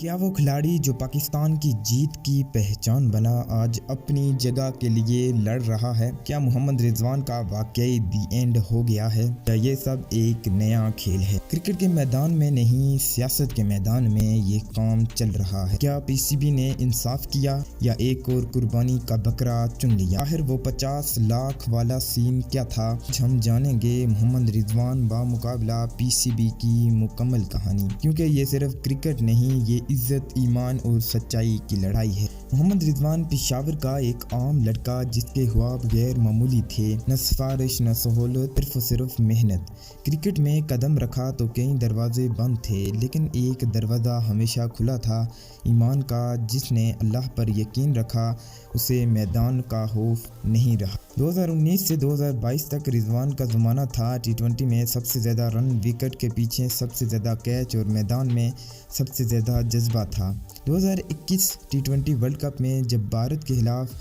क्या वो खिलाड़ी जो पाकिस्तान की जीत की पहचान बना आज अपनी जगह के लिए लड़ रहा है? क्या मोहम्मद रिजवान का वाकई दी एंड हो गया है या ये सब एक नया खेल है? क्रिकेट के मैदान में नहीं, सियासत के मैदान में ये काम चल रहा है। क्या पीसीबी ने इंसाफ किया या एक और कुर्बानी का बकरा चुन लिया? आखिर वो 50 लाख वाला सीन क्या था? हम जानेंगे मोहम्मद रिजवान बामुकाबला पीसीबी की मुकम्मल कहानी, क्योंकि ये सिर्फ क्रिकेट नहीं, ये इज्जत, ईमान और सच्चाई की लड़ाई है। मोहम्मद रिजवान पेशावर का एक आम लड़का जिसके ख्वाब गैर मामूली थे, न सिफारिश न सहूलत, सिर्फ मेहनत। क्रिकेट में कदम रखा तो कई दरवाजे बंद थे, लेकिन एक दरवाज़ा हमेशा खुला था, ईमान का। जिसने अल्लाह पर यकीन रखा उसे मैदान का खौफ नहीं रहा। 2019 से 2022 तक रिजवान का ज़माना था। टी20 में सबसे ज़्यादा रन, विकेट के पीछे सबसे ज़्यादा कैच और मैदान में सबसे ज़्यादा जज्बा था। 2021 टी20 वर्ल्ड कप में जब भारत के खिलाफ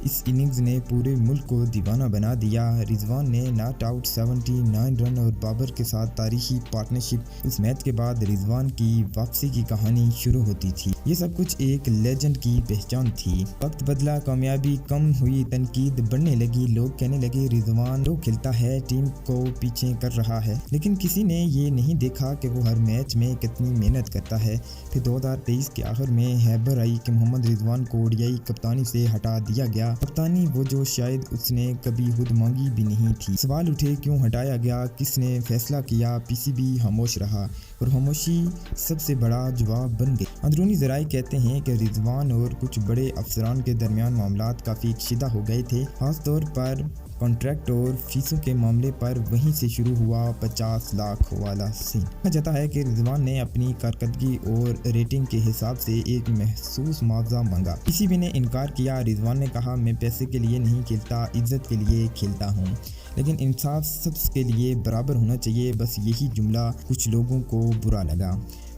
इस इनिंग्स ने पूरे मुल्क को दीवाना बना दिया। रिजवान ने नॉट आउट 79 रन और बाबर के साथ तारीखी पार्टनरशिप। उस मैच के बाद रिजवान की वापसी की कहानी शुरू होती थी। ये सब कुछ एक लेजेंड की पहचान थी। वक्त बदला, कामयाबी कम हुई, तनकीद बढ़ने लगी। लोग कहने लगे रिजवान तो खेलता है, टीम को पीछे कर रहा है, लेकिन किसी ने ये नहीं देखा कि वो हर मैच में कितनी मेहनत करता है। फिर 2023 के आखिर में खबर आई कि मोहम्मद रिजवान को ओडीआई कप्तानी से हटा दिया गया। कप्तानी वो जो शायद उसने कभी खुद मांगी भी नहीं थी। सवाल उठे क्यों हटाया गया, किसने फैसला किया? पीसीबी खामोश रहा और खामोशी सबसे बड़ा जवाब बन गई। अंदरूनी ज़राए कहते हैं कि रिजवान और कुछ बड़े अफसरान के दरमियान मामलात काफ़ी कशीदा हो गए थे, खासतौर पर कॉन्ट्रैक्ट और फीसों के मामले पर। वहीं से शुरू हुआ 50 लाख वाला सीन। कहा जाता है कि रिजवान ने अपनी कारकर्दगी और रेटिंग के हिसाब से एक महसूस मुआवजा मांगा। पीसीबी ने इनकार किया। रिजवान ने कहा, मैं पैसे के लिए नहीं खेलता, इज्जत के लिए खेलता हूँ, लेकिन इंसाफ सबके लिए बराबर होना चाहिए। बस यही जुमला कुछ लोगों को बुरा लगा,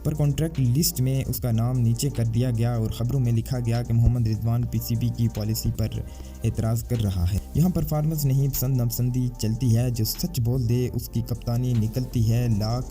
पर कॉन्ट्रैक्ट लिस्ट में उसका नाम नीचे कर दिया गया और ख़बरों में लिखा गया कि मोहम्मद रिजवान पीसीबी की पॉलिसी पर एतराज़ कर रहा है। यहाँ परफॉर्मेंस नहीं, पसंद नापसंदी चलती है। जो सच बोल दे उसकी कप्तानी निकलती है। लाख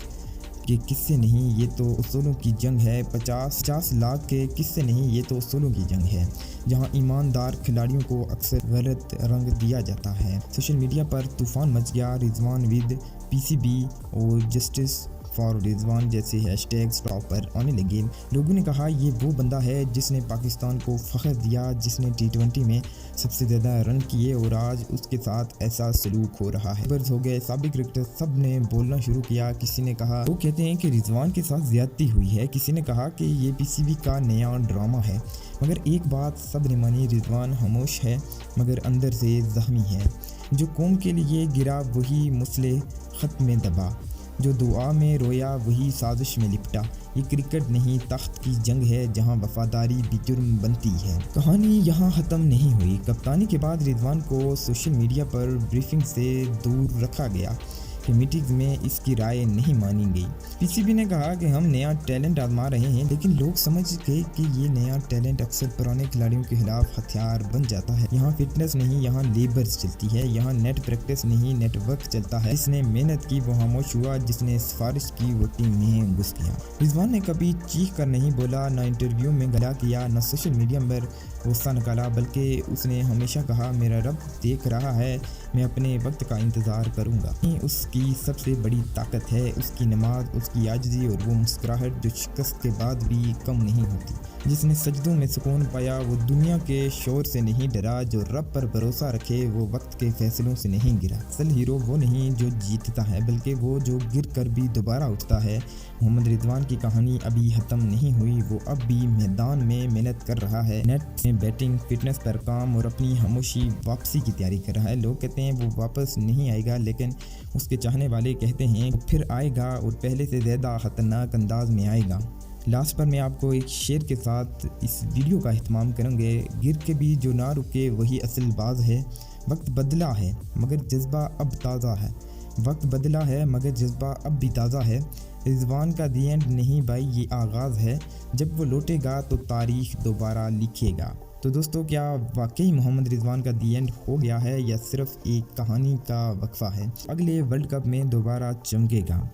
के किस्से नहीं, ये तो उसूलों की जंग है। 50 लाख के किस्से नहीं, ये तो उसूलों की जंग है, जहां ईमानदार खिलाड़ियों को अक्सर गलत रंग दिया जाता है। सोशल मीडिया पर तूफान मच गया। रिजवान विद पीसीबी और जस्टिस फॉर रिजवान जैसे हैशटैग्स टॉप पर आने लगे। लोगों ने कहा, ये वो बंदा है जिसने पाकिस्तान को फख्र दिया, जिसने टी20 में सबसे ज़्यादा रन किए और आज उसके साथ ऐसा सलूक हो रहा है। खबर्स हो गए, साबिक क्रिकेटर सब ने बोलना शुरू किया। किसी ने कहा, वो कहते हैं कि रिजवान के साथ ज्यादती हुई है। किसी ने कहा कि ये पीसीबी का नया ड्रामा है। मगर एक बात सब ने मानी, रिजवान खामोश है मगर अंदर से जख्मी है। जो कौम के लिए गिरा वही मुसले खत में दबा, जो दुआ में रोया वही साजिश में लिपटा। ये क्रिकेट नहीं, तख्त की जंग है, जहां वफादारी भी जुर्म बनती है। कहानी यहाँ ख़त्म नहीं हुई। कप्तानी के बाद रिजवान को सोशल मीडिया पर ब्रीफिंग से दूर रखा गया कि मीटिंग में इसकी राय नहीं मानी गई। पीसीबी ने कहा कि हम नया टैलेंट आजमा रहे हैं, लेकिन लोग समझ गए कि ये नया टैलेंट अक्सर पुराने खिलाड़ियों के खिलाफ हथियार बन जाता है। यहाँ फिटनेस नहीं, यहाँ लेबर्स चलती है। यहाँ नेट प्रैक्टिस नहीं, नेटवर्क चलता है। जिसने मेहनत की वो खामोश हुआ, जिसने सिफारिश की वो टीम में घुस गया। रिजवान ने कभी चीख कर नहीं बोला, न इंटरव्यू में गला किया, न सोशल मीडिया पर गुस्सा निकाला, बल्कि उसने हमेशा कहा, मेरा रब देख रहा है, मैं अपने वक्त का इंतज़ार करूँगा। उसकी सबसे बड़ी ताकत है उसकी नमाज, उसकी आजिज़ी और वो मुस्कुराहट जो शिकस्त के बाद भी कम नहीं होती। जिसने सजदों में सुकून पाया वो दुनिया के शोर से नहीं डरा। जो रब पर भरोसा रखे वो वक्त के फैसलों से नहीं गिरा। असल हीरो वो नहीं जो जीतता है, बल्कि वो जो गिर कर भी दोबारा उठता है। मोहम्मद रिजवान की कहानी अभी ख़त्म नहीं हुई। वो अब भी मैदान में मेहनत कर रहा है, नेट में बैटिंग, फिटनेस पर काम और अपनी खामोशी वापसी की तैयारी कर रहा है। लोग कहते हैं वो वापस नहीं आएगा, लेकिन उसके चाहने वाले कहते हैं वो फिर आएगा और पहले से ज़्यादा ख़तरनाक अंदाज में आएगा। लास्ट पर मैं आपको एक शेर के साथ इस वीडियो का इत्माम करेंगे। गिर के भी जो ना रुके वही असल बाज है। वक्त बदला है मगर जज्बा अब ताज़ा है। वक्त बदला है मगर जज्बा अब भी ताज़ा है। रिजवान का दी एंड नहीं भाई, ये आगाज़ है। जब वो लौटेगा तो तारीख दोबारा लिखेगा। तो दोस्तों, क्या वाकई मोहम्मद रिजवान का दी एंड हो गया है या सिर्फ एक कहानी का वक्फा है? अगले वर्ल्ड कप में दोबारा चमकेगा।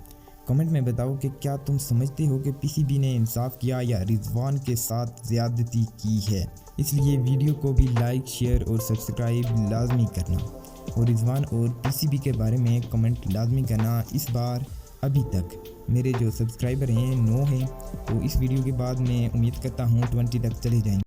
कमेंट में बताओ कि क्या तुम समझते हो कि पीसीबी ने इंसाफ किया या रिजवान के साथ ज़्यादती की है। इसलिए वीडियो को भी लाइक, शेयर और सब्सक्राइब लाजमी करना और रिजवान और पीसीबी के बारे में कमेंट लाजमी करना। इस बार अभी तक मेरे जो सब्सक्राइबर हैं 9 हैं, तो इस वीडियो के बाद मैं उम्मीद करता हूँ 20 तक चले जाएंगे।